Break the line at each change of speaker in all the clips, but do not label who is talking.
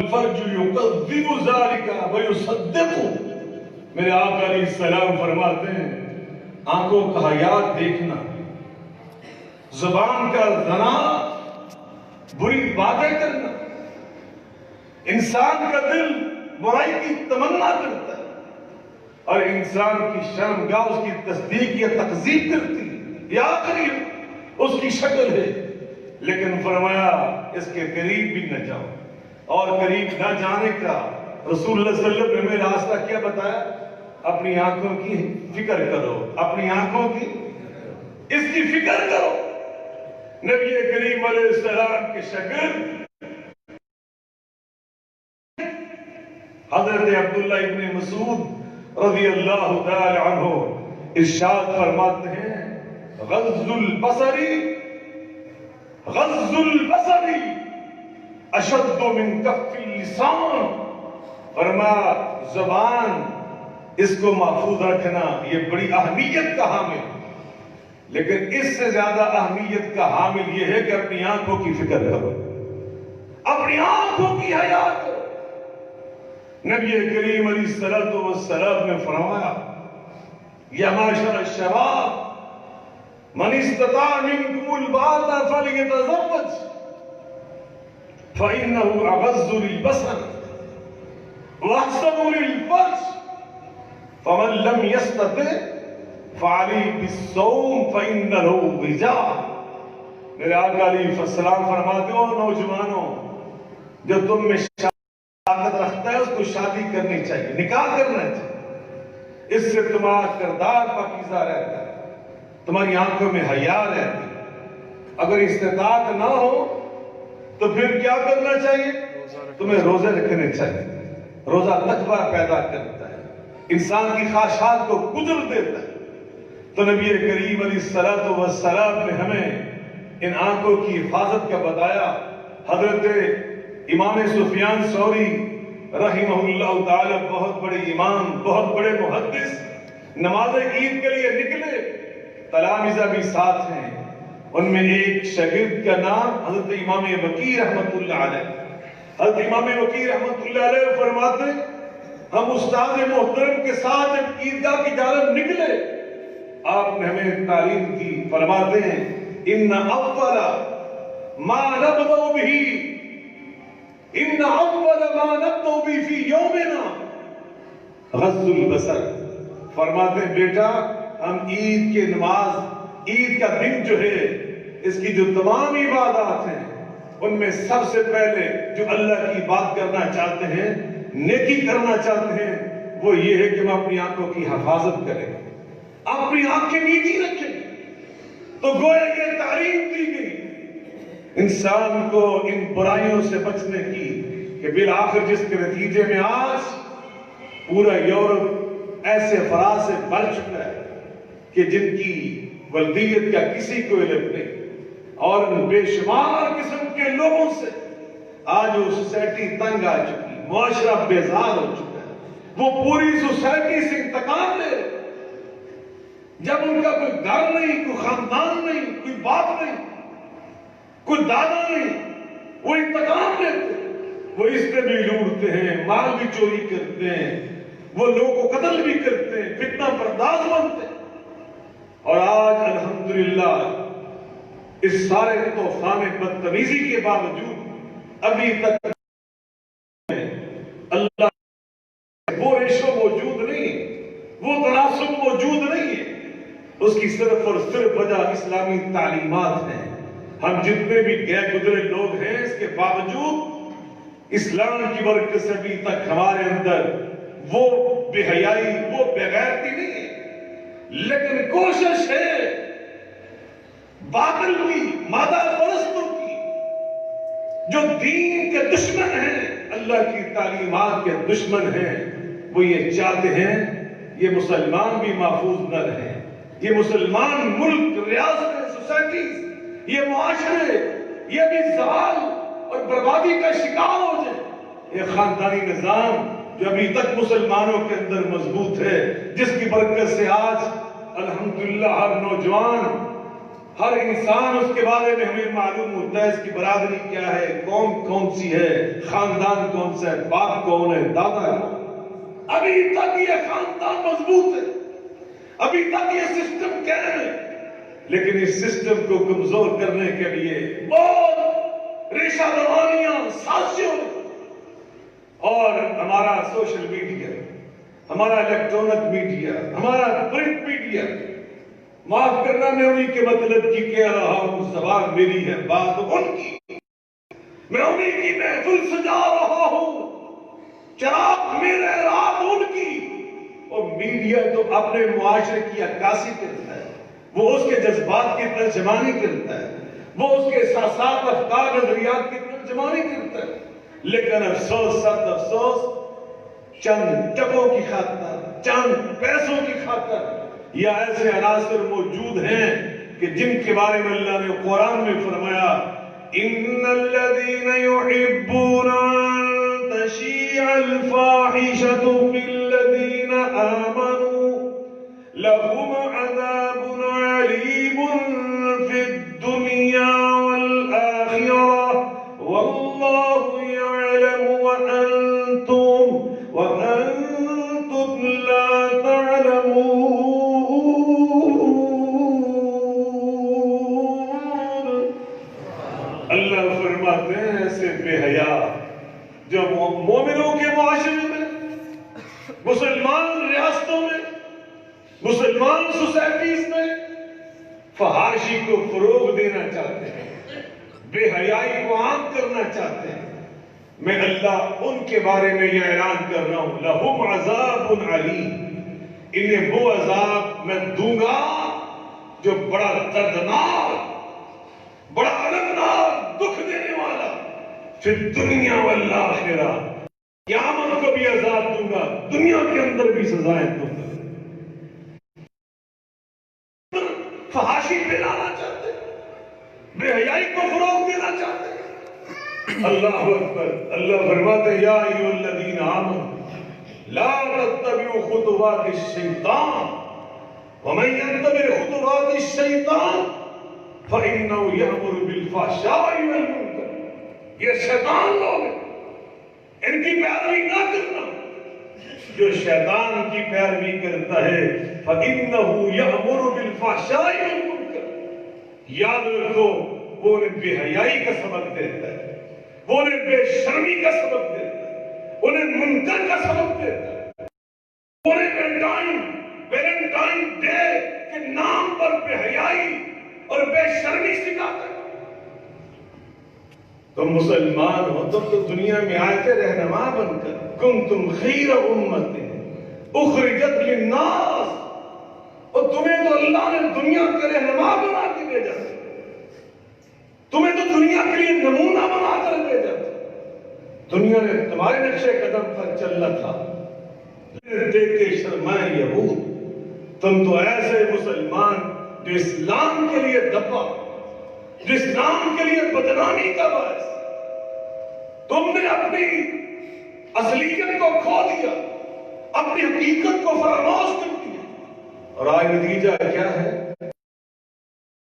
والفرج يكذب ذلك ويصدق. میرے آقا علیہ السلام فرماتے ہیں آنکھوں کا حیات دیکھنا، زبان کا زنا، بری باتیں کرنا، انسان کا دل برائی کی تمنا کرتا ہے اور انسان کی شرمگاہ اس کی تصدیق یا تکذیب کرتی ہے، یہ آخری اس کی شکل ہے. لیکن فرمایا اس کے قریب بھی نہ جاؤ. اور قریب نہ جانے کا رسول اللہ صلی اللہ علیہ وسلم نے ہمیں راستہ کیا بتایا؟ اپنی آنکھوں کی فکر کرو، اپنی آنکھوں کی اس کی فکر کرو. نبی کریم علیہ السلام کے شاگرد حضرت عبداللہ ابن مسعود رضی اللہ تعالی عنہ ارشاد فرماتے ہیں غض البصری اشد من کف اللسان. فرمایا زبان اس کو محفوظ رکھنا یہ بڑی اہمیت کا حامل، لیکن اس سے زیادہ اہمیت کا حامل یہ ہے کہ اپنی آنکھوں کی فکر کرو، اپنی آنکھوں کی حیا کرو. نبی کریم علیہ الصلوۃ والسلام نے فرمایا یا معاشر الشباب من استطاع منکم الباءۃ فلیتزوج فإنه أغض للبصر وأحسن للفرج فمن لم يستطع فعليه بالصوم فإنه وجاء. میرے آقا علیہ السلام فرماتے ہو نوجوانوں جو تم میں طاقت رکھتا ہے اس کو شادی کرنی چاہیے، نکاح کرنا چاہیے. اس سے تمہارا کردار پاکیزہ رہتا ہے، تمہاری آنکھوں میں حیا رہتی ہے. اگر استطاعت نہ ہو تو پھر کیا کرنا چاہیے؟ تمہیں روزے رکھنے چاہیے. روزہ تقوی پیدا کرتا ہے، انسان کی خواہشات کو گزر دیتا ہے. تو نبی کریم علیہ الصلوۃ والسلام نے ہمیں ان آنکھوں کی حفاظت کا بتایا. حضرت امام سفیان ثوری رحمہ اللہ تعالی بہت بڑے امام، بہت بڑے محدث، نماز عید کے لیے نکلے، تلامذہ بھی ساتھ ہیں. ان میں ایک شاگرد کا نام حضرت امام وقی رحمۃ اللہ علیہ. حضرت امام وقی رحمۃ اللہ علیہ فرماتے ہم استاد محترم کے ساتھ جب عیدگاہ کی جانب نکلے آپ نے ہمیں تعلیم کی. فرماتے ہیں ان اول ما نبدأ به فی یومنا غض البصر. فرماتے ہیں بیٹا ہم عید کے نماز، عید کا دن جو ہے اس کی جو تمام عبادات ہیں ان میں سب سے پہلے جو اللہ کی بات کرنا چاہتے ہیں، نیکی کرنا چاہتے ہیں، وہ یہ ہے کہ ہم اپنی آنکھوں کی حفاظت کریں، اپنی آنکھیں نیچی رکھیں. تو گویا یہ تعلیم دی گئی انسان کو ان برائیوں سے بچنے کی کہ بالآخر جس کے نتیجے میں آج پورا یورپ ایسے افراد سے بھر چکا ہے کہ جن کی ولدیت کا کسی کو علم نہیں، اور بے شمار قسم کے لوگوں سے آج وہ سوسائٹی تنگ آ چکی، معاشرہ بیزار ہو چکا ہے. وہ پوری سوسائٹی سے انتقام لے رہے. جب ان کا کوئی گھر نہیں، کوئی خاندان نہیں، کوئی باپ نہیں، کوئی دادا نہیں، وہ انتقام لیتے. وہ اس پہ بھی لوٹتے ہیں، مال بھی چوری کرتے ہیں، وہ لوگوں کو قتل بھی کرتے ہیں، فتنہ پرداز بنتے ہیں. اور آج الحمدللہ اس سارے طوفان بدتمیزی کے باوجود ابھی تک اللہ وہ ریشو موجود نہیں ہے، وہ تناسب موجود نہیں ہے. اس کی صرف اور صرف وجہ اسلامی تعلیمات ہیں. ہم جتنے بھی گئے گزرے لوگ ہیں اس کے باوجود اسلام کی برکت سے ابھی تک ہمارے اندر وہ بے حیائی، وہ بے غیرتی نہیں ہے. لیکن کوشش ہے باطل کی، مادہ پرستوں کی، جو دین کے دشمن ہیں، اللہ کی تعلیمات کے دشمن ہیں. وہ یہ چاہتے ہیں یہ مسلمان بھی محفوظ نہ رہیں، یہ مسلمان ملک، ریاستیں، سوسائٹیز، یہ معاشرے یہ بھی زوال اور بربادی کا شکار ہو جائے. یہ خاندانی نظام جو ابھی تک مسلمانوں کے اندر مضبوط ہے، جس کی برکت سے آج الحمدللہ ہر نوجوان، ہر انسان اس کے بارے میں ہمیں معلوم ہوتا ہے اس کی برادری کیا ہے، قوم کون سی ہے، خاندان کون سا ہے، باپ کون ہے، دادا کون۔ ابھی تک یہ خاندان مضبوط ہے، ابھی تک یہ سسٹم قائم ہے، لیکن اس سسٹم کو کمزور کرنے کے لیے بہت ریشہ روانیاں، سازشوں اور ہمارا سوشل میڈیا، ہمارا الیکٹرانک میڈیا، ہمارا پرنٹ میڈیا، معاف کرنا میں انہی کے مطلب کی کہہ رہا ہوں، زبان میری ہے بات ان کی، میں انہی کی محفل سجا رہا ہوں، چراغ میرے رات ان کی۔ اور میڈیا تو اپنے معاشرے کی عکاسی کرتا ہے، وہ اس کے جذبات کی ترجمانی کرتا ہے، وہ اس کے احساسات، افکار، نظریات کی ترجمانی کرتا ہے، لیکن افسوس، سخت افسوس، چند ٹکوں کی خاطر، چند پیسوں کی خاطر یا ایسے عناصر موجود ہیں کہ جن کے بارے میں اللہ نے قرآن میں فرمایا ان الذين يحبون ان تشيع الفاحشة في الذين آمنوا لهم عذاب عليم في الدنيا والآخرة والله يعلم وأنتم لا تعلمون۔ اللہ فرماتے ہیں ایسے بے حیا جو مومنوں کے معاشرے میں، مسلمان ریاستوں میں، مسلمان سوسائٹیز میں فحاشی کو فروغ دینا چاہتے ہیں، بے حیائی کو عام کرنا چاہتے ہیں، میں اللہ ان کے بارے میں یہ اعلان کر رہا ہوں لہم عذاب علیم، انہیں وہ عذاب میں دوں گا جو بڑا دردناک، بڑا المناک، دکھ دینے والا، پھر دنیا والآخرہ، قیامت کو بھی عذاب دوں گا، دنیا کے اندر بھی سزائیں دوں گا۔ فحاشی پھیلانا چاہتے، بے حیائی کو فروغ دینا چاہتے، اللہ اکبر، اللہ فرماتے یا ایھا الذین آمنوا لا تتبعوا خطوات الشیطان ومن یتبع خطوات الشیطان فإنه یأمر بالفحشاء والمنکر۔ یہ شیطان لوگ ہیں، ان کی پیروی نہ کرنا، جو شیطان کی پیروی کرتا ہے فإنه یأمر بالفحشاء والمنکر، یاد رکھو وہ انہیں بے حیائی کا سبق دیتا ہے، وہ انہیں بے شرمی کا سبق دیتا ہے، انہیں منکر کا سبق دیتا ہے، انہیں ویلنٹائن ڈے کے نام پر بے حیائی اور بے شرمی سکھاتا ہے۔ تم مسلمان ہو، تم تو دنیا میں آئے تھے رہنما بن کر، کنتم خیر امت اخرجت للناس، اور تمہیں تو اللہ نے دنیا کے رہنما بنا کے بھیجا، تمہیں تو دنیا کے لیے نمونہ بنا کر بھیجا، دنیا نے تمہارے نقشے قدم پر چلنا تھا، دیکھ کے شرمائے یہود، تم تو ایسے مسلمان جو اسلام کے لیے دبا، جو اسلام کے لیے بدنامی کا باعث، تم نے اپنی اصلیت کو کھو دیا، اپنی حقیقت کو فراموش کر دیا، اور آج نتیجہ کیا ہے؟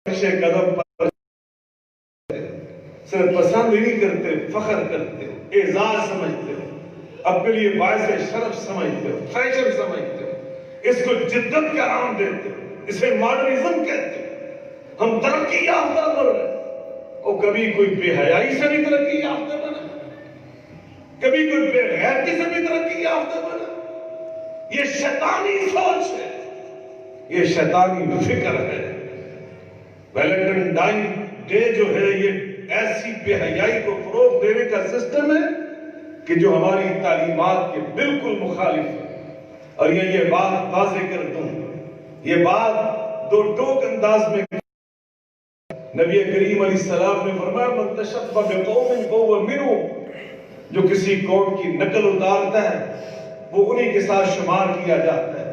نقشے قدم پر صرف پسند ہی نہیں کرتے، فخر کرتے ہو، اعزاز سمجھتے ہو، اپنے لیے باعث شرف سمجھتے ہو، فیشن سمجھتے ہو، اس کو جدت کا نام دیتے ہو، اسے ماڈرنزم کہتے ہو، ہم ترقی یافتہ بن رہے ہیں، اور کبھی کوئی بے حیائی سے بھی ترقی یافتہ بنا، کبھی کوئی بے غیرتی سے بھی ترقی یافتہ بنا۔ یہ شیطانی سوچ ہے، یہ شیطانی فکر ہے۔ ویلنٹائن ڈے جو ہے یہ ایسی بے حیائی کو فروغ دینے کا سسٹم ہے کہ جو ہماری تعلیمات کے بالکل مخالف ہے۔ اور یہ بات واضح کر دوں، یہ بات دو ٹوک انداز میں نبی کریم علیہ السلام نے فرمایا من تشبہ بقوم فہو منہم، جو کسی قوم کی نقل اتارتا ہے وہ انہی کے ساتھ شمار کیا جاتا ہے۔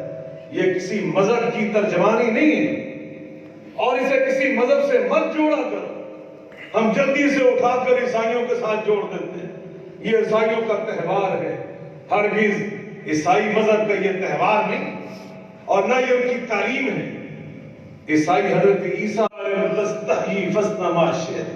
یہ کسی مذہب کی ترجمانی نہیں ہے، اور اسے کسی مذہب سے مت جوڑا کرو۔ ہم جلدی سے اٹھا کر عیسائیوں کے ساتھ جوڑ دیتے ہیں، یہ عیسائیوں کا تہوار ہے، ہرگز عیسائی مذہب کا یہ تہوار نہیں، اور نہ یہ ان کی تعلیم ہے۔ عیسائی حضرت عیسیٰ علیہ تستحی فاصنع ما شئت.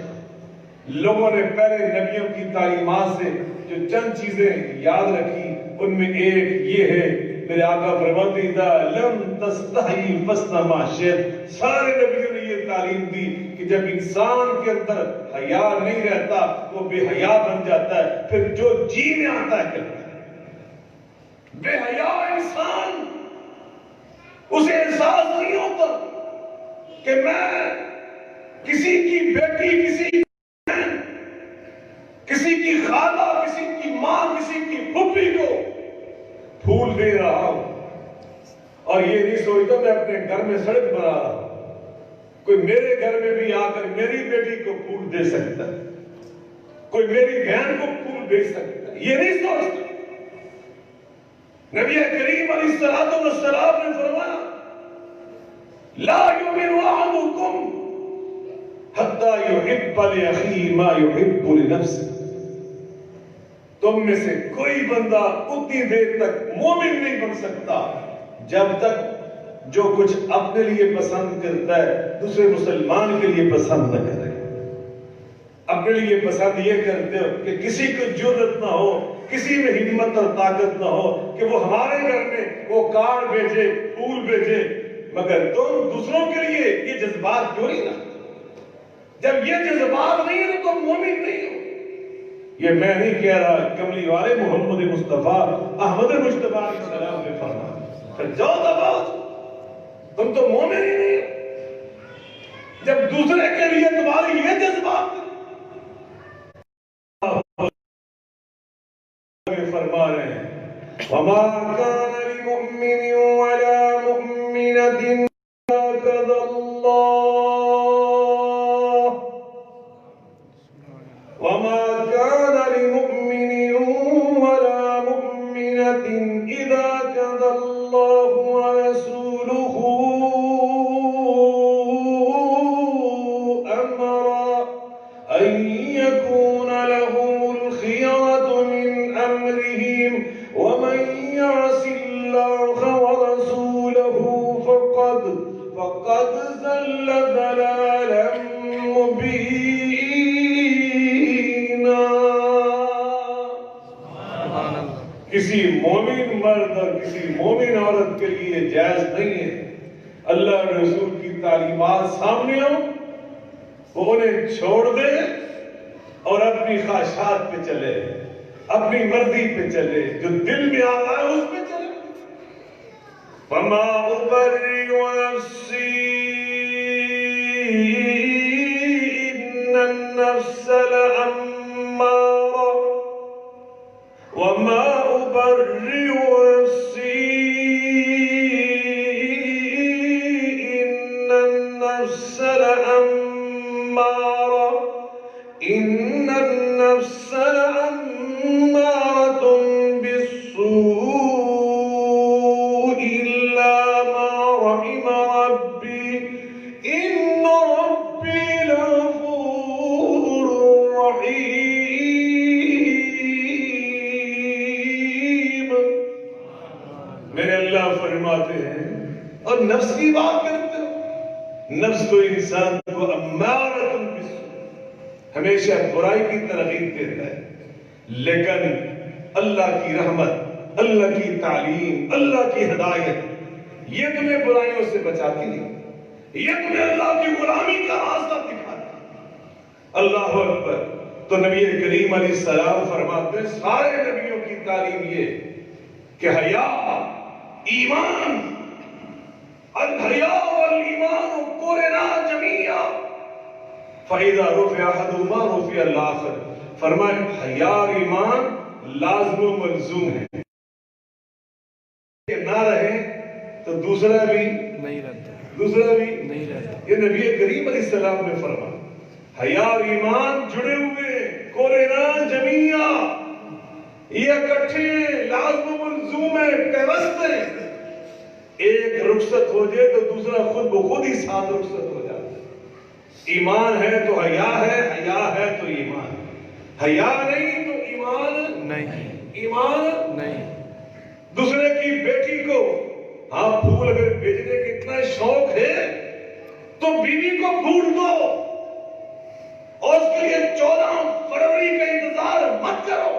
لوگوں نے پہلے نبیوں کی تعلیمات سے جو چند چیزیں یاد رکھی ان میں ایک یہ ہے، میرے آقا فرماتے ہیں اذا لم تستحی فاصنع ما شئت. سارے نبیوں نے یہ تعلیم دی کہ جب انسان کے اندر حیا نہیں رہتا وہ بے حیا بن جاتا ہے، پھر جو جی میں آتا ہے کرتا ہے. بے حیا انسان اسے احساس نہیں ہوتا کہ میں کسی کی بیٹی، کسی کی بہن، کسی کی خالہ، کسی کی ماں، کسی کی پھوپھی کو پھول دے رہا ہوں اور یہ نہیں سوچتا میں اپنے گھر میں سڑک بنا رہا ہوں. کوئی میرے گھر میں بھی آ کر میری بیٹی کو پھول دے سکتا ہے، کوئی میری بہن کو پھول دے سکتا ہے، یہ نہیں سوچتا. نبی کریم علیہ السلام نے فرمایا لا یؤمن احدکم حتی یحب لأخیہ ما یحب لنفسہ. تم میں سے کوئی بندہ اتنی دیر تک مومن نہیں بن سکتا جب تک جو کچھ اپنے لیے پسند کرتا ہے دوسرے مسلمان کے لیے پسند نہ کرے. اپنے لیے پسند یہ کرتے ہو کہ کسی کو جرأت نہ ہو، کسی میں ہمت اور طاقت نہ ہو کہ وہ ہمارے گھر میں وہ کارڈ بھیجے، پھول بھیجے، مگر تم دوسروں کے لیے یہ جذبات کیوں نہیں رکھتے؟ جب یہ جذبات نہیں ہے تو تم مومن نہیں ہو. یہ میں نہیں کہہ رہا، کملی والے محمد مصطفیٰ احمد مجتبیٰ علیہ السلام نے فرمایا. پھر جاؤ دباؤ، تم تو مومن ہی نہیں ہو جب دوسرے کے لیے تمہاری یہ جذبات فرما رہے ہیں. وما كان لمؤمن ولا مؤمنة إذا قضى الله وما كان لمؤمن ولا مؤمنة إذا قضى الله ورسوله أمرا أن يكون لهم الخيرة من أمرهم ومن يعص الله ورسوله فقد ضل ضلالا مبينا. کسی مومن مرد اور کسی مومن عورت کے لیے جائز نہیں ہے اللہ اور رسول کی تعلیمات سامنے ہو وہ انہیں چھوڑ دے اور اپنی خواہشات پہ چلے، اپنی مرضی پہ چلے، جو دل میں آ رہا ہے اس پہ چلے. وما أبرئ نفسي إن النفس لأمارة وما أبرئ نفسي إن النفس لأمارة إن النفس لأمارة بالسوء إلا ما رحم ربي إن ربي لغفور رحيم. میرے اللہ فرماتے ہیں اور نفس کی بات کرتے ہو، نفس تو انسان کو امارۃ بالسوء ہمیشہ برائی کی ترغیب دیتا ہے، لیکن اللہ کی رحمت، اللہ کی تعلیم، اللہ کی ہدایت یہ تمہیں برائیوں سے بچاتی نہیں، یہ تمہیں اللہ کی غلامی کا راستہ دکھاتی. اللہ اکبر. تو نبی کریم علیہ السلام فرماتے ہیں سارے نبیوں کی تعلیم یہ کہ حیا ایمان، الحیاء والایمان قرنا جميعا فَإِذَا رُفِعَ أَحَدُهُمَا رُفِعَ الْآخَرُ. فرمائے حیا اور ایمان لازم و ملزوم ہے، کہ نہ رہے تو دوسرا بھی نہیں رہتا، دوسرا بھی نہیں رہتا. یہ نبی کریم علیہ السلام نے فرمایا حیا اور ایمان جڑے ہوئے قرنا جميعا، یہ اکٹھے لازم و ملزوم ہے، پیوست ہے. ایک رخصت ہو جائے تو دوسرا خود بخود ہی ساتھ رخصت ہو جاتا ہے. ایمان ہے تو حیا ہے، حیا ہے تو ایمان. حیا نہیں تو ایمان نہیں، ایمان نہیں. دوسرے کی بیٹی کو ہاں پھول اگر بھیجنے کا اتنا شوق ہے تو بیوی کو پھوٹ دو اور اس کے لیے 14 فروری کا انتظار مت کرو.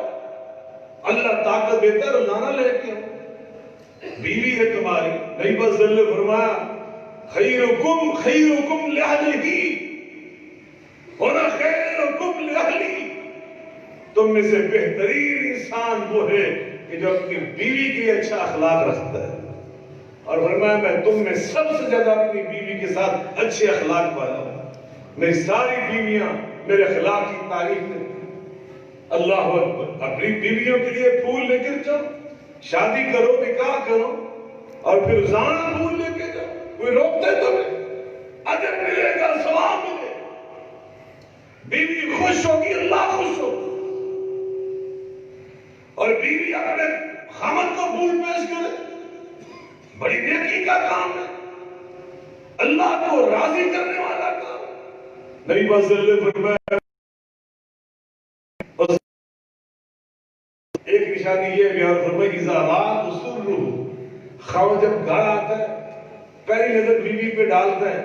اللہ طاقت دیتا ہے روزانہ لے کے آؤ. بیوی ہے تمہاری. نبی صلی اللہ علیہ وسلم نے فرمایا خیرکم خیرکم لأہلہ وَأَنَا خیرکم لأہلی. تم میں سے بہترین انسان وہ ہے کہ جو اپنی بیوی کے لیے اچھا اخلاق رکھتا ہے. اور فرمایا میں تم میں سب سے زیادہ اپنی بیوی کے ساتھ اچھے اخلاق والا ہوں. میری ساری بیویاں میرے اخلاق کی تعریف کرتی. اللہ اکبر. اپنی بیویوں کے لیے پھول لے کر جاؤ, شادی کرو, نکاح کرو, اور پھر روزانہ پھول لے کے جاؤ. کوئی روکتا ہے تمہیں؟ اجر ملے گا, ثواب ملے گا. بیوی خوش ہوگی, اللہ خوش ہوگا. اور بیوی اپنے خامد کو پھول پیش کرے, بڑی نیکی کا کام ہے, اللہ کو راضی کرنے والا کام. نبی صلی اللہ علیہ وسلم فرمایا ایک نشانی یہ بیان فرمائی اذا رات سرہ, خواہ جب گھر آتا ہے پہلی نظر بیوی پہ ڈالتا ہے,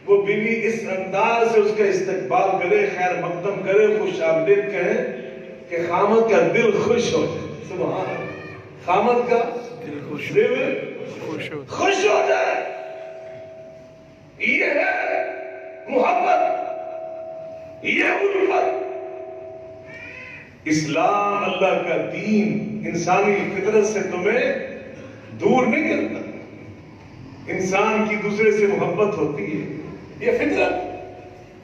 وہ بیوی اس انداز سے اس کا استقبال کرے, خیر مقدم کرے, خوش آمدید کہے کہ خامد کا دل خوش ہو جائے. سبحان اللہ. خامد کا دل خوش ہو جائے. یہ ہے محبت, یہ الفت. اسلام اللہ کا دین انسانی فطرت سے تمہیں دور نہیں کرتا. انسان کی دوسرے سے محبت ہوتی ہے, یہ فطرت.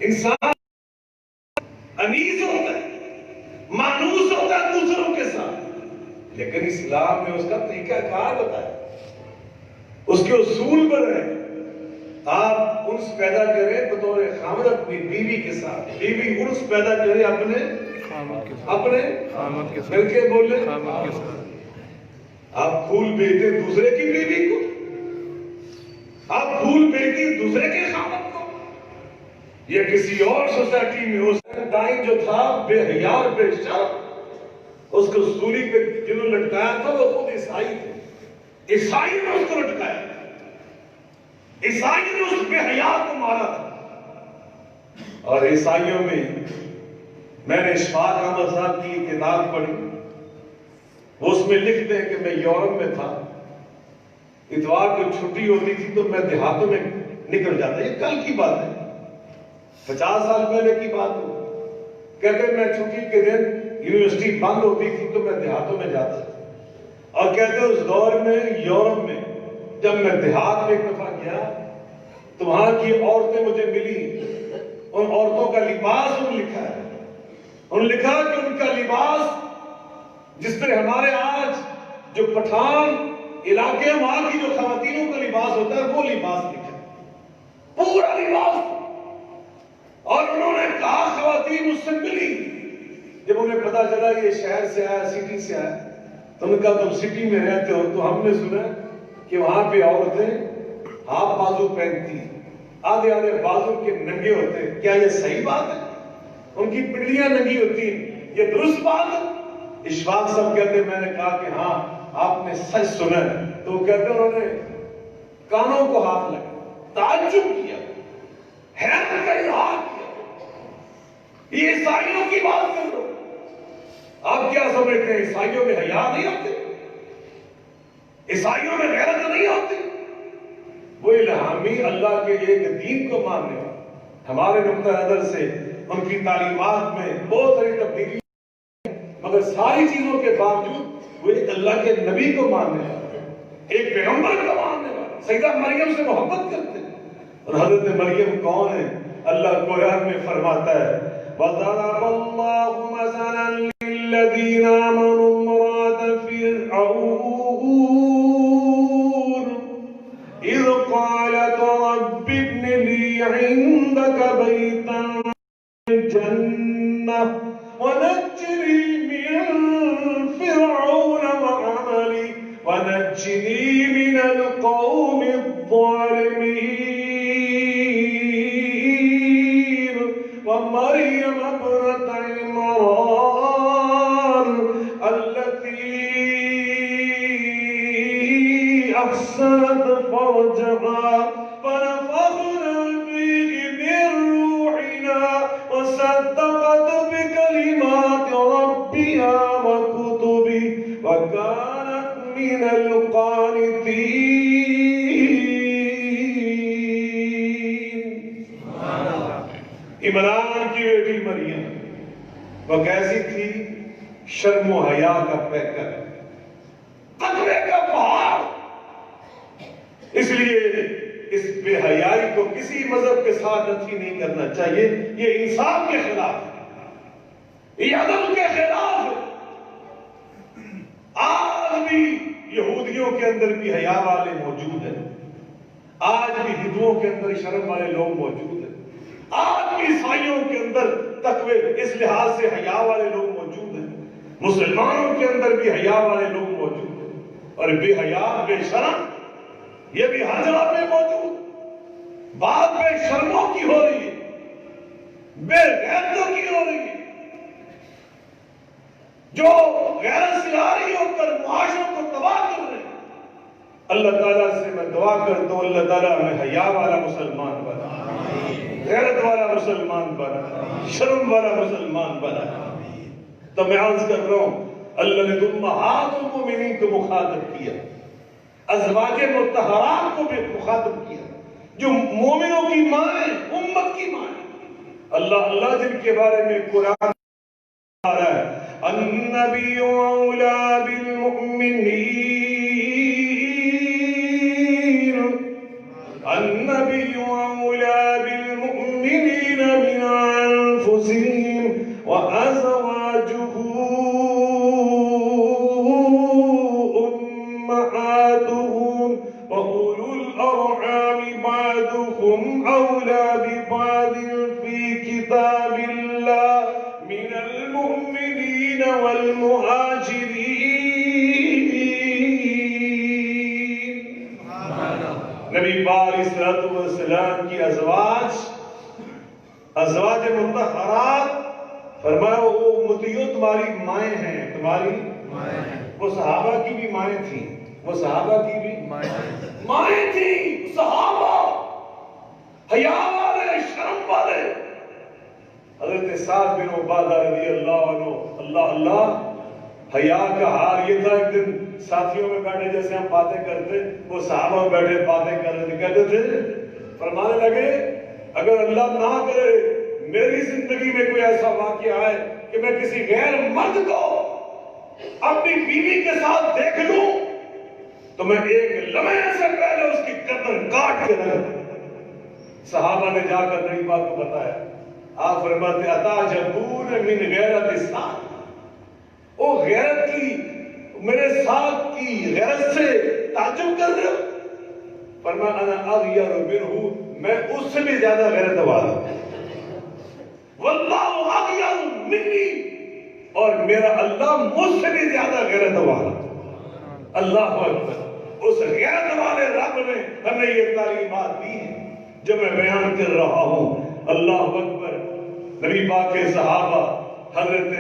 انسان انیس ہوتا ہے, مانوس ہوتا ہے دوسروں کے ساتھ, لیکن اسلام نے اس کا طریقہ کار بتایا, اس کے اصول بنائے. آپ انس پیدا کریں بطور خامد اپنی بیوی کے ساتھ, بیوی انس پیدا کرے اپنے مل کے بولے. آپ پھول بیچتے دوسرے کی بیوی کو, آپ پھول بیچتے دوسرے کے خامد کو. یہ کسی اور سوسائٹی میں ہو سکتا. دائیں جو تھا بے حیا اور بے شرم, اس کو سولی پہ جنہوں لٹکایا تھا وہ خود عیسائی تھے. عیسائی نے اس کو لٹکایا, عیسائی نے اس بے حیا کو مارا تھا. اور عیسائیوں میں نے اشفاق احمد صاحب کی کتاب پڑھی, وہ اس میں لکھتے ہیں کہ میں یورپ میں تھا, اتوار کو چھٹی ہوتی تھی تو میں دیہاتوں میں نکل جاتا. یہ کل کی بات ہے, 50 سال پہلے کی بات ہو. کہتے میں چھٹی کے دن یونیورسٹی بند ہوتی تھی تو میں دیہاتوں میں جاتا تھا. اور کہتے اس دور میں یورپ میں جب میں دیہات میں ایک دفعہ گیا تو وہاں کی عورتیں مجھے ملی. ان عورتوں کا لباس لکھا ہے, انہوں نے لکھا کہ ان کا لباس جس طرح ہمارے آج جو پٹھان علاقے وہاں کی جو خواتینوں کا لباس ہوتا ہے وہ لباس لکھا ہے, پورا لباس. اور انہوں نے کہا خواتین اس سے ملی, جب انہیں پتا چلا یہ شہر سے آیا, سٹی سے آیا, تو انہوں نے کہا تم سٹی میں رہتے ہو تو ہم نے سنا کہ وہاں پہ عورتیں ہاف بازو پہنتی, آدھے بازو کے ننگے ہوتے. کیا یہ صحیح بات ہے؟ ان کی پنڈلیاں ننگی ہوتی ہیں, یہ درست بات ہے؟ اشفاق صاحب کہتے ہیں میں نے کہا کہ ہاں آپ نے سچ سنا ہے. تو وہ کہتے ہیں انہوں نے کانوں کو ہاتھ لگا, تعجب کیا, حیرت کا اظہار کیا. یہ عیسائیوں کی بات کر رہے ہو, آپ کیا سمجھتے ہیں عیسائیوں میں حیا نہیں ہوتی, عیسائیوں میں غیرت نہیں ہوتی؟ وہ الہامی اللہ کے ایک دین کو ماننے والے. ہمارے نقطہ نظر سے ان کی تعلیمات میں بہت ساری تبدیلی, مگر ساری چیزوں کے باوجود وہ ایک اللہ کے نبی کو ماننے والے, ایک پیغمبر کو ماننے والے, سیدہ مریم سے محبت کرتے ہیں. اور حضرت مریم کون ہے؟ اللہ قرآن میں فرماتا ہے وَضَرَبَ اللَّهُ مَثَلًا لِلَّذِينَ آمَنُوا امْرَأَتَ فِرْعَوْنَ إِذْ قَالَتْ رَبِّ ابْنِ لِي عِندَكَ بَيْتًا فِي الْجَنَّةِ وَنَجِّنِي مِنْ فِرْعَوْنَ وَعَمَلِهِ وَنَجِّنِي مِنَ الْقَوْمِ الظَّالِمِينَ. وَمَرْيَمَ ابْنَتَ عِمْرَانَ الَّتِي أَحْصَنَتْ فَرْجَهَا فَنَفَخْنَا بالغدو وكانت من القانتين. عمران کی بیٹی مریم وہ کیسی تھی؟ شرم و حیا کا پیکر، تقوی کا پہاڑ. اس لیے اس بے حیائی کو کسی مذہب کے ساتھ اچھی نہیں کرنا چاہیے. یہ انصاف کے خلاف ہے، یہ عدل کے خلاف ہے. آج بھی یہودیوں کے اندر بھی حیا والے موجود ہیں، آج بھی ہندوؤں کے اندر شرم والے لوگ موجود ہیں، آج بھی عیسائیوں کے اندر تقوی اس لحاظ سے حیا والے لوگ موجود ہیں، مسلمانوں کے اندر بھی حیا والے لوگ موجود ہیں. اور بے حیا بے شرم یہ بھی ہر جگہ پہ موجود. بات بے شرموں کی ہو رہی ہے، بے غیرتوں کی ہو رہی ہے، جو غیرت سے آری ہو کر معاشروں کو تباہ کر رہے ہیں. اللہ تعالیٰ سے میں دعا کرتا ہوں اللہ تعالیٰ ہمیں حیا والا مسلمان بنا، غیرت والا مسلمان بنا، شرم والا مسلمان بنا. تو میں عرض کر رہا ہوں اللہ نے امہات المومنین کو مخاطب کیا، ازواج مطہرات کو بھی مخاطب کیا جو مومنوں کی ماں ہیں، امت کی ماں ہیں. اللہ جن کے بارے میں قرآن آ رہا ہے النبی اولا بالمؤمنین، النبی اولا بالمؤمنین من انفسهم وازواجه امہاتهم واولو الارحام بعضهم اولا ببعض في كتاب الله من المؤمنين والمهاجرين. نبی پاک علیہ الصلوۃ والسلام کی ازواج مطہرات فرمایا وہ امتیوں تمہاری مائیں ہیں، تمہاری وہ صحابہ کی بھی مائیں تھیں، وہ صحابہ کی بھی مائیں تھیں. صحابہ حیا والے، شرم والے. حضرت سعد بن عبادہ رضی اللہ عنہ، اللہ حیا کا حال یہ تھا. ایک دن ساتھیوں میں بیٹھے جیسے ہم باتیں کرتے، وہ صحابہ میں بیٹھے باتیں کر رہے تھے، کہتے تھے فرمانے لگے اگر اللہ نہ کرے میری زندگی میں کوئی ایسا واقعہ آئے کہ میں کسی غیر مرد کو اپنی بیوی کے ساتھ دیکھ لوں تو میں ایک لمحے سے پہلے اس کی گردن کاٹ کے رکھ دوں. صحابہ نے جا کر نبی پاک کو بتایا. آپ فرماتے اتعجبون من غیرت السعد، او غیرت کی میرے ساتھ کی غیرت سے تعجب کر رہے ہو؟ فرمایا انا اغیر منہ، میں اس سے بھی زیادہ غیرت والا ہوں. واللہ اغیر منی، اور میرا اللہ مجھ سے بھی زیادہ غیرت والا. اللہ اکبر. اس غیرت والے رب نے ہمیں یہ تعلیمات دی ہیں جو میں بیان کر رہا ہوں. اللہ اکبر. نبی پاک کے صحابہ حضرت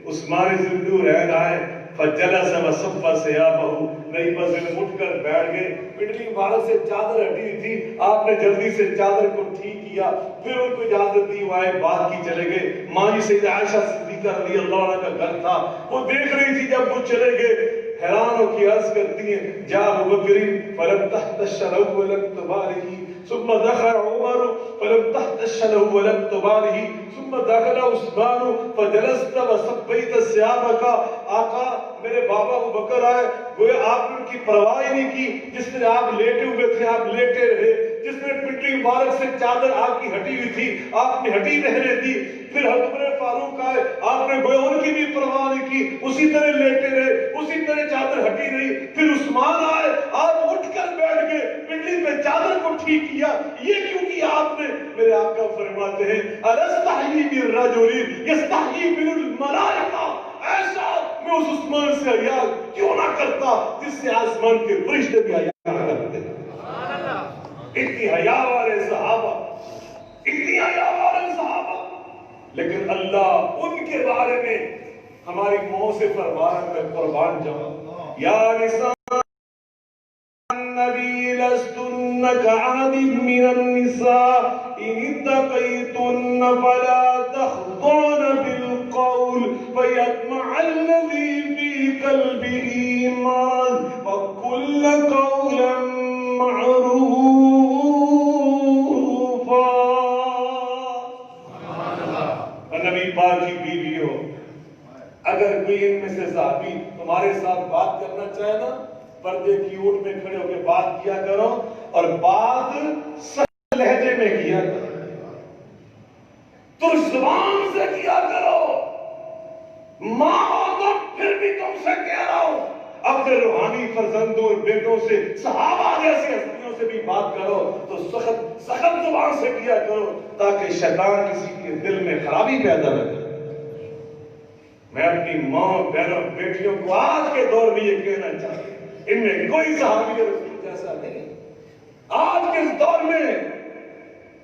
عثمان ذو النورین آئے فجلس وصف ثيابه، نبی پاک اٹھ کر بیٹھ گئے. پنڈلی مبارک سے چادر ہٹی تھی، آپ نے جلدی سے چادر کو ٹھیک کیا، پھر ان کو اجازت دی، وہ آئے بات کی چلے گئے. ماں جی سیدہ عائشہ صدیقہ رضی اللہ عنہ کا گھر تھا، وہ دیکھ رہی تھی. جب وہ چلے گئے حیران ہو کے عرض کرتی ہیں جا ابو بکر فلم تحتش له ولم تبارك، ثم دخل عمر فلم تحتش له ولم تبارك، ثم دخل عثمان فجلست وصبيت ثيابك. آقا میرے بابا ابو بکر آئے، وہ آپ نے ان کی پرواہ نہیں کی. جس نے آپ لیٹے ہوئے تھے آپ لیٹے رہے، جس نے پنڈلی مبارک سے چادر آپ کی ہٹی ہوئی تھی آپ نے ہٹی رہنے دی. پھر حضرت عمر فاروق آئے، آپ نے گویا ان کی بھی پرواہ نہیں کی، اسی طرح لیٹے رہے، اسی طرح چادر ہٹی رہی. پھر عثمان آئے، آپ اٹھ کر بیٹھ گئے، پنڈلی پہ چادر کو ٹھیک کیا. یہ کیوں کیا آپ نے؟ میرے آقا فرماتے ہیں الستحیی بالرجل یستحیی بالملائکہ، ایسا میں اس عثمان سے حیا کیوں نہ کرتا جس سے آسمان کے فرشتے بھی حیا کرتے. اتنی حیا والے صحابہ، اتنی حیا والے صحابہ، لیکن اللہ ان کے بارے میں ہماری موت سے فرمایا میں قربان جاؤں. یا نساء النبی لستن كعاد من النساء ان اتقیتن فلا تخضعن بالقول فيطمع الذي في سے صحابی تمہارے ساتھ بات کرنا چاہے نا، پردے کی اوٹ میں کھڑے ہو کے بات کیا کرو، اور بات سخت لہجے میں کیا کرو، ترش زبان سے کیا کرو۔ ماں ہو تو پھر بھی تم سے کہہ رہا ہوں، اپنے روحانی فرزندوں اور بیٹوں سے، صحابہ جیسے ہستیوں سے بھی بات کرو تو سخت زبان سے کیا کرو، تاکہ شیطان کسی کے دل میں خرابی پیدا نہ کرے۔ میں اپنی ماں، بہنوں، بیٹیوں کو آج کے دور میں یہ کہنا چاہتا ہوں، ان میں کوئی صحابی رسول جیسا نہیں۔ آج کے اس دور میں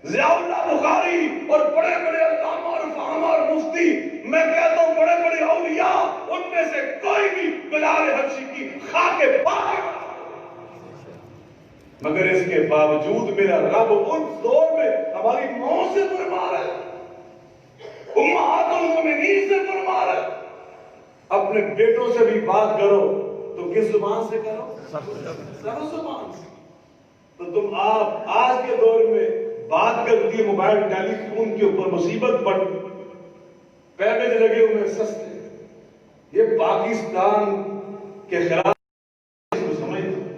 ضیاء اللہ بخاری اور بڑے بڑے علامہ اور فہامہ اور مفتی، میں کہتا ہوں بڑے بڑے اولیاء، ان میں سے کوئی بھی بلال حبشی کی خاک پاک، مگر اس کے باوجود میرا رب ان دور میں ہماری ماں سے فرما رہا ہے، امہات المومنین سے فرما رہا ہے، اپنے بیٹوں سے بھی بات کرو تو کس زبان سے کرو؟ سخت زبان سے۔ تو تم آپ آج کے دور میں بات کرتی ہے موبائل ٹیلی فون کے اوپر، مصیبت پڑ، پیکج لگے ہوئے سستے، یہ پاکستان کے خلاف،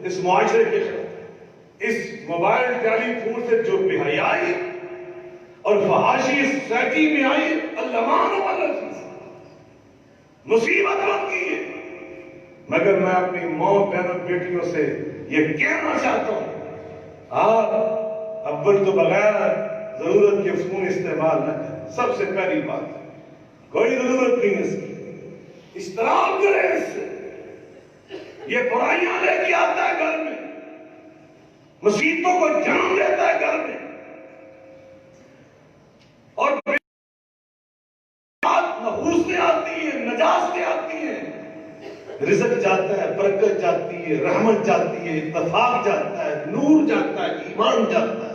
اس معاشرے کے خلاف، اس موبائل ٹیلی فون سے جو بے حیائی اور فحاشی اس سوسائٹی میں آئی، اللہ والا چیز مصیبت بن گئی ہے۔ مگر میں اپنی ماں، بہنوں، بیٹیوں سے یہ کہنا چاہتا ہوں، آپ اول تو بغیر ضرورت کے فون استعمال نہ کریں۔ سب سے پہلی بات، کوئی ضرورت نہیں اس کی، احترام کریں اس سے، یہ برائیاں لے کے آتا ہے گھر میں، مصیبتوں کو جنم دیتا ہے گھر میں، اور نحوستیں آتی ہیں، نجاستیں آتی ہیں، رزق جاتا ہے، برکت جاتی ہے، رحمت جاتی ہے، اتفاق جاتا ہے، نور جاتا ہے، ایمان جاتا ہے۔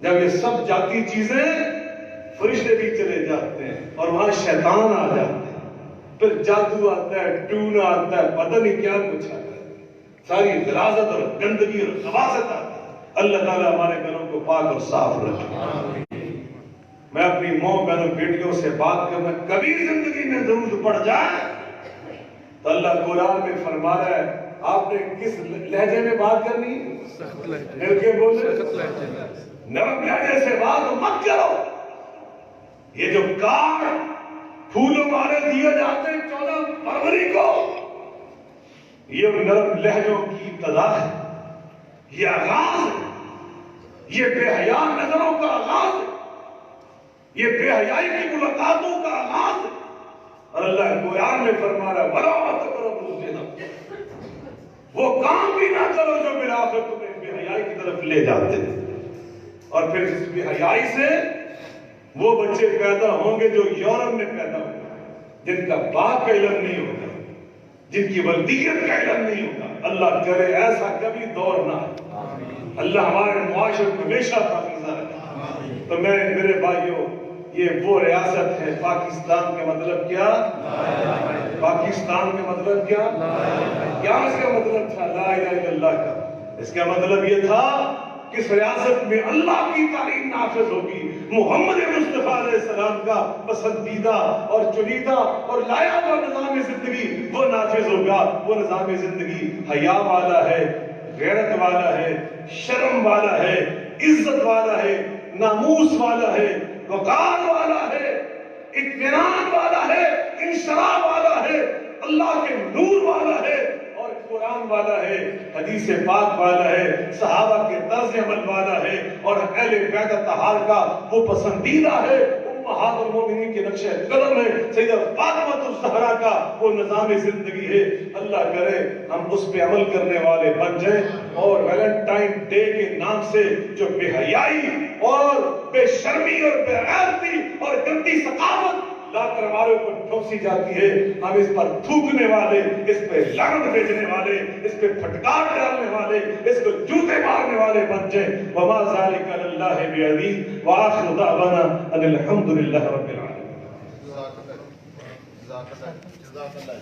جب یہ سب جاتی چیزیں، فرشتے بھی چلے جاتے ہیں اور وہاں شیطان آ جاتے ہیں، پھر جادو آتا ہے، ٹونا آتا ہے، پتہ نہیں کیا کچھ آتا ہے، ساری غلاظت اور گندگی اور خباثت آتا ہے۔ اللہ تعالیٰ ہمارے گھروں کو پاک اور صاف رکھے۔ میں اپنی ماں، بہنوں، بیٹیوں سے بات کرنا، کبھی زندگی میں ضرورت پڑ جائے تو اللہ قرآن میں فرما رہا ہے، آپ نے کس لہجے میں بات کرنی ہے؟ مل کے بولے، نرم لہجے سے بات مت کرو۔ یہ جو کارڈ پھولوں والے دیے جاتے ہیں 14 فروری کو، یہ نرم لہجوں کی ابتدا ہے، یہ آغاز ہے، یہ بے حیا نظروں کا آغاز ہے، یہ بے حیائی کی ملاقاتوں کا آغاز ہے۔ اور اللہ قرآن میں فرما رہا ہے، وَلَا تَقْرَبُوا الزِّنَا، وہ کام بھی نہ کرو جو بالآخر تمہیں بے حیائی کی طرف لے جاتے ہیں۔ اور پھر اس بے حیائی سے وہ بچے پیدا ہوں گے جو یورپ میں پیدا ہوں گے، جن کا باپ کا علم نہیں ہوگا، جن کی والدیت کا علم نہیں ہوگا۔ اللہ کرے ایسا کبھی دور نہ آئے، اللہ ہمارے معاشرے کو ہمیشہ پاکیزہ رکھے۔ تو میرے بھائیوں، یہ وہ ریاست ہے۔ پاکستان کا مطلب کیا؟ پاکستان کا مطلب کیا؟ کیا اس کا مطلب تھا؟ لا الہ الا اللہ کا۔ اس کا مطلب یہ تھا کہ اس ریاست میں اللہ کی تعلیم نافذ ہوگی، محمد مصطفیٰ علیہ السلام کا پسندیدہ اور چنیدہ اور لایا ہوا نظام زندگی وہ نافذ ہوگا۔ وہ نظام زندگی حیا والا ہے، غیرت والا ہے، شرم والا ہے، عزت والا ہے، ناموس والا ہے، وقار والا ہے، اطمینان والا ہے، انشراح والا ہے، اللہ کے نور والا ہے، اور قرآن والا ہے، حدیث پاک والا ہے، صحابہ کے طرز عمل والا ہے، اور اہل بیت اطہار کا وہ پسندیدہ ہے، امہات المومنین کے نقش قدم ہے، سیدہ فاطمہ الزہرا کا وہ نظام زندگی ہے۔ اللہ کرے ہم اس پہ عمل کرنے والے بن جائیں، اور ویلنٹائن ڈے کے نام سے جو بے حیائی اور بے شرمی اور بے غیرتی اور گندی ثقافت لا کر ہمارے اوپر ٹھوسی جاتی ہے، ہم اس پر تھوکنے والے، اس پہ لعنت بھیجنے والے، اس پہ پھٹکار ڈالنے والے، اس کو جوتے مارنے والے بن جائیں۔ وما ذلک علی اللہ بعزیز، وآخر دعوانا ان الحمد للہ رب العالمین۔
جزاک اللہ